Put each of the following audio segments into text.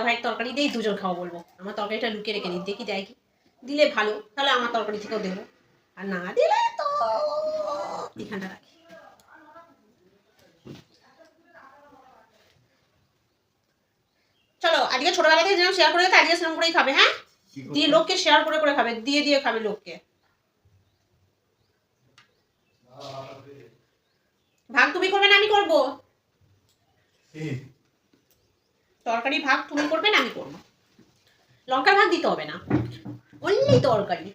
ভাইয়ের তরকারি দিয়েই দুজন খাওয়া বলবো। আমার তরকারিটা লুকিয়ে রেখে দিই, দেখি দেয় কি, দিলে ভালো, তাহলে আমার তরকারি থেকেও দেবো, আর না দিলে তো এখানটা রাখি। চলো আজকে ছোটবেলা থেকে যেরকম শেয়ার করে গেছে আজকে সেরকম করেই খাবে, হ্যাঁ, দিয়ে লোককে শেয়ার করে করে খাবে, দিয়ে দিয়ে খাবে লোককে। ভাগ তুমি করবে না আমি করবো? তরকারি ভাগ তুমি করবে না আমি করবো। লঙ্কার ভাগ দিতে হবে না, অনলি তরকারি।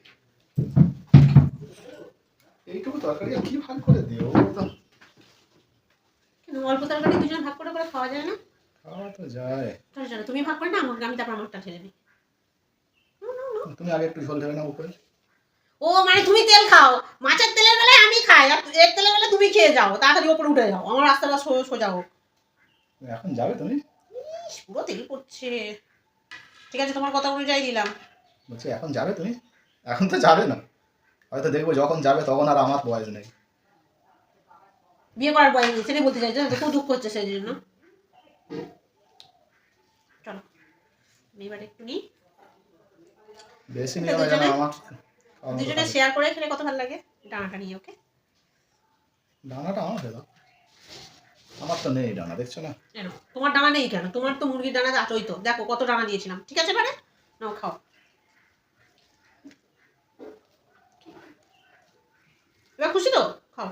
এইটুকু তরকারি কি ভাগ করে দিও? কেন অল্প তরকারি দুজন ভাগ করে করে খাওয়া যায় না? খাওয়া তো যায়। চলো তুমি ভাগ করে না আমাকে, আমি তারপর আমারটা ঠেলে দিই। তুমি আগে একটু ঝোল দেবে না উপরে? ও মানে তুমি তেল খাও, মাছের তেলের বেলায় আমি খাই, আর এর তেলের বেলায় তুমি খেয়ে যাও, তাড়াতাড়ি ওপরে উঠে যাও, আমার রাস্তাটা সোজা হোক। এখন যাবে তুমি? পুরো তেল পড়ছে। ঠিক আছে তোমার কথা অনুযায়ী দিলাম। বলছি এখন যাবে তুমি? এখন তো যাবে না, হয়তো দেখবো যখন যাবে তখন আর আমার বয়স নেই। বিয়ে করার বয়স নেই সেটাই বলতে চাইছো, খুব দুঃখ হচ্ছে সেই জন্য। চলো এবার একটু নিই, বেশি নিয়ে হয় জানো আমার। দুজনে শেয়ার করে খেলে কত ভালো লাগে। ডানাটা নিয়ে, ওকে? ডানাটা আমার দাও, আমার তো নেই ডানা, দেখছো না? কেন তোমার ডানা নেই কেন? তোমার তো মুরগির ডানা আছোই তো, দেখো কত ডানা দিয়েছিলাম। ঠিক আছে এবারে নাও খাও। এবার খুশি তো? খাও।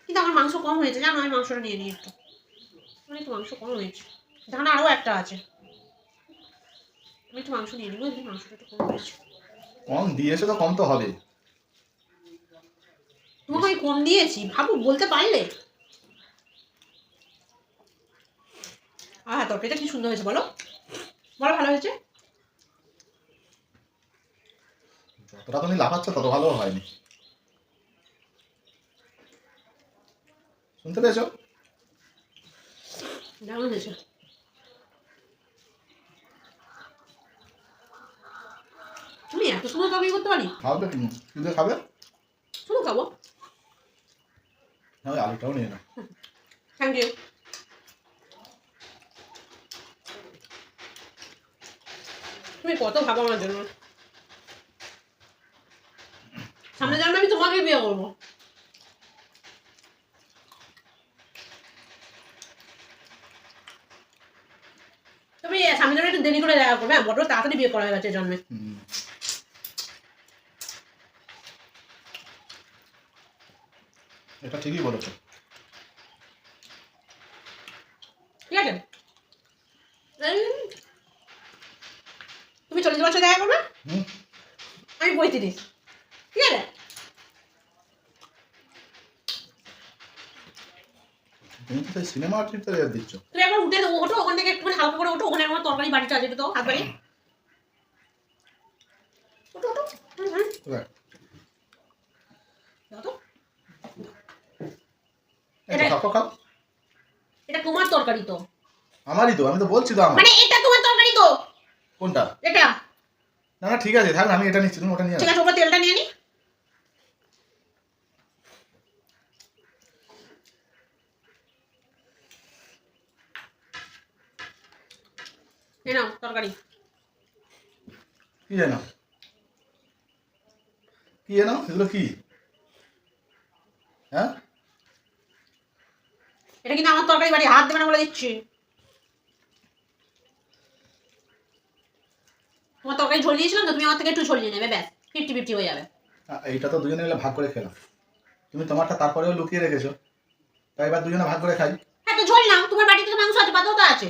কিন্তু আমার মাংস কম হয়েছে জানো, আমি মাংসটা নিয়ে নিই একটু, মানে একটু মাংস কম হয়েছে, ডানা আরও একটা আছে, আমি একটু মাংস নিয়ে নিবো, মাংসটা একটু কম হয়েছে। কম দিয়েছে তো কম তো হবে। তোমাকে আমি কম দিয়েছি ভাবু, বলতে পারলে? হ্যাঁ তরকারিটা কি সুন্দর হয়েছে, বলো বলো ভালো হয়েছে। যতটা তুমি লাফাচ্ছ তত ভালো হয়নি, শুনতে পেয়েছো? দারুণ হয়েছে। তুমি এত সুন্দর তরকারি করতে পারি? খাবে কি দিয়ে খাবে? শুধু খাবো। না আলুটাও নিয়ে না। Thank you. তুমি কত ভাবো আমার জন্য, সামনে জন্মে আমি তোমাকে বিয়ে করবো। তুমি সামনে জন্মে একটু দেরি করে দেখা করবে, বড় তাড়াতাড়ি বিয়ে করা হয়ে গেছে জন্মে। এটা ঠিকই বলেছো। ঠিক আছে তুমি 40 বছর দেখা করবে, আমি 35, ঠিক আছে? তুমি তো সেই সিনেমা ট্রিপতে দিচ্ছ। তুমি একবার উঠে ওঠো ওখান থেকে, একটু হালকা করে ওঠো, ওখানে আমার তরকারি বাড়িটা আছে তো, হাত বাড়ি ওঠো ওঠো। এটা তোমার তরকারি তো। আমারই তো, আমি তো বলছি তো আমার। মানে এটা তোমার তরকারি তো। কোনটা? এটা। না না ঠিক আছে থাক, আমি এটা নিচ্ছি, তুমি ওটা নিয়ে ঠিক আছে ওপর তেলটা নিয়ে নি। এই নাও তরকারি। কি জানো কি জানো এগুলো কি? হ্যাঁ এটা কিন্তু আমার তরকারি বাড়ি, হাত দেবে না বলে দিচ্ছি। তোমার তরকারি ঝোল দিয়েছিলাম তো, তুমি আমার থেকে একটু ঝোল নিয়ে নেবে, ব্যাস 50-50 হয়ে যাবে। এইটা তো দুজনে মিলে ভাগ করে খেলাম, তুমি তোমারটা তারপরেও লুকিয়ে রেখেছো, তাই এবার দুজনে ভাগ করে খাই। হ্যাঁ তো ঝোল নাও, তোমার বাড়িতে তো মাংস আছে, পাতাও তো আছে।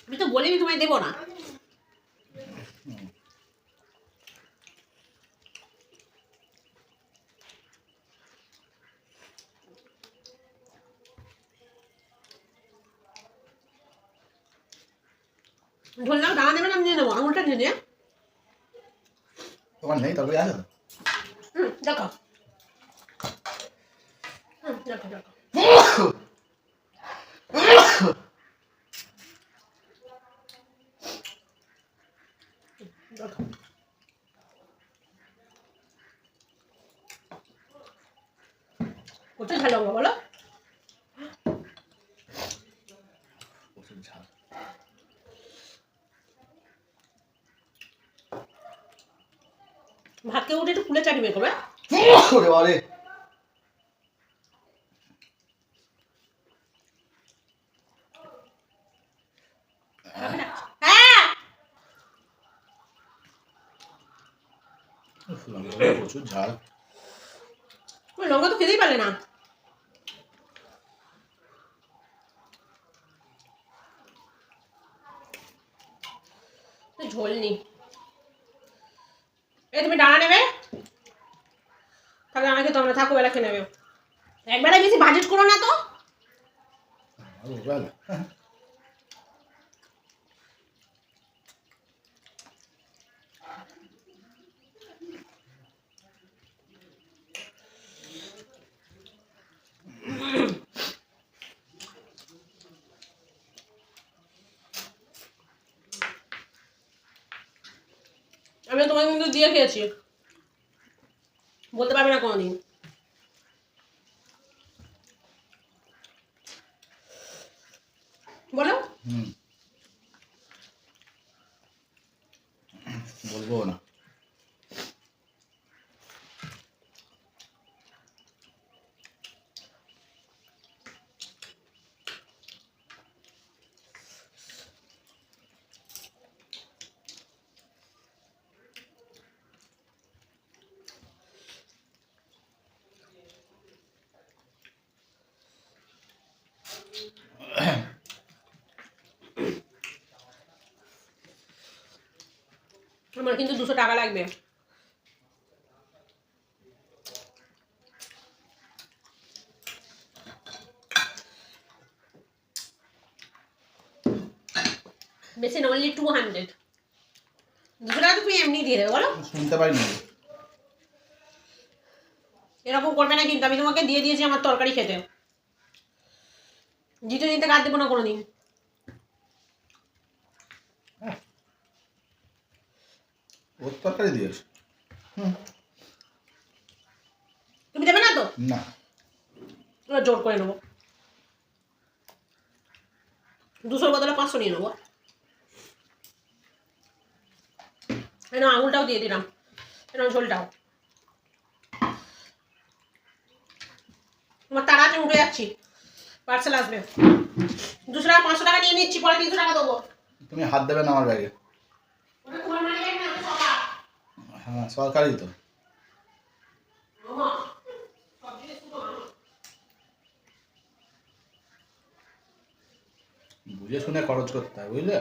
আমি তো বলিনি তোমায় দেবো না। ঝোল নাও, দানা দেবে না, আমি নিয়ে নেবো, আঙুলটা নিয়ে নিয়ে। তোমার নেই তরকারি আছে তো? দেখো দেখো দেখো। প্রচুর ঝাল কোথায় লঙ্কা বলো? প্রচুর ঝাল। ভাত খেয়ে উঠে একটু কুলে চাটি বের করবে। ওরে বাবারে, হ্যাঁ উফ, লঙ্কাগুলো প্রচুর ঝাল। তুমি লঙ্কা তো খেতেই পারলে না। ঝোল নি। এই তুমি ডানা নেবে? তাহলে আমাকে তোমরা থাকো, বেলা খেয়ে নেবে। একবেলায় বেশি বাজেট করো না তো। আর ওবেলা আমি তোমাকে কিন্তু দিয়ে খেয়েছি, বলতে পারবে না কোনোদিন। বলো। বলবো না। আমার কিন্তু 200 টাকা লাগবে। বেশি না, অনলি 200। 200 টাকা তো তুমি এমনি দিয়ে দেবে, বলো। শুনতে পাইনি। এরকম করবে না কিন্তু, আমি তোমাকে দিয়ে দিয়েছি আমার তরকারি খেতে। দ্বিতীয় দিন থেকে আর দেবো না কোনোদিন। ওর তরকারি দিয়েছ? তুমি দেবে না তো? না। এবার জোর করে নেবো। 200 বদলে 500 নিয়ে নেবো। না, আঙুলটাও দিয়ে দিলাম, ঝোলটাও। তোমার তারা আছে, উঠে যাচ্ছি, পার্সেল আসবে। 200 টাকা 500 টাকা নিয়ে নিচ্ছি, পরে 300 টাকা দেবো। তুমি হাত দেবে না আমার ব্যাগে। ওটা তোমার মানে ব্যাগ না, ওটা সবার। হ্যাঁ, সরকারি তো। মামা, সব জিনিস তো আমার। বুঝে শুনে খরচ করতে হয়, বুঝলে?